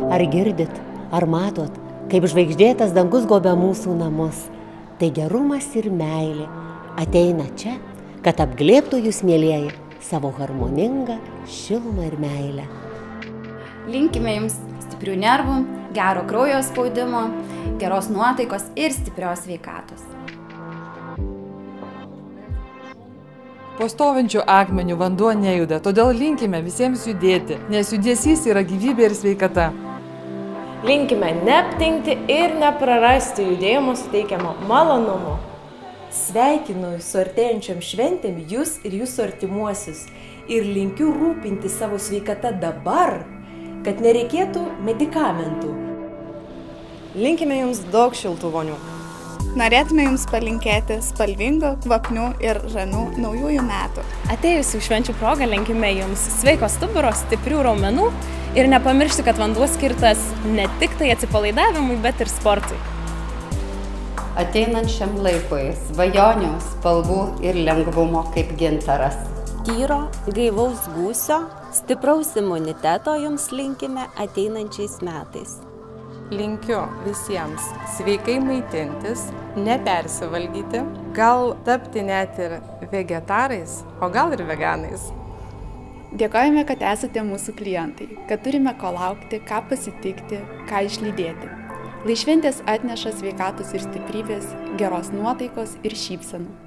Ar girdit, ar matot, kaip žvaigždėtas dangus gobia mūsų namus, tai gerumas ir meilė ateina čia, kad apglėbtų jūs, mielieji, savo harmoningą šilumą ir meilę. Linkime jums stiprių nervų, gero kraujo spaudimo, geros nuotaikos ir stiprios sveikatos. Po stovinčių akmenių vanduo nejuda, todėl linkime visiems judėti, nes judesys yra gyvybė ir sveikata. Linkime neaptingti ir neprarasti judėjimo suteikiamo malonumo. Sveikinu su artėjančiom šventėm jūs ir jūsų artimuosius ir linkiu rūpinti savo sveikata dabar, kad nereikėtų medikamentų. Linkime jums daug šiltų vonių. Norėtume jums palinkėti spalvingų, kvapnių ir žanių naujųjų metų. Atėjusių švenčių progą linkime jums sveiko stuburo, stiprių raumenų ir nepamiršti, kad vanduo skirtas ne tik tai atsipalaidavimui, bet ir sportui. Ateinančiam laikui svajonių, spalvų ir lengvumo kaip gintaras. Tyro, gaivaus gūsio, stipraus imuniteto jums linkime ateinančiais metais. Linkiu visiems sveikai maitintis, nepersivalgyti, gal tapti net ir vegetarais, o gal ir veganais. Dėkojame, kad esate mūsų klientai, kad turime ko laukti, ką pasitikti, ką išlydėti. Lai šventės atneša sveikatos ir stiprybės, geros nuotaikos ir šypsenų.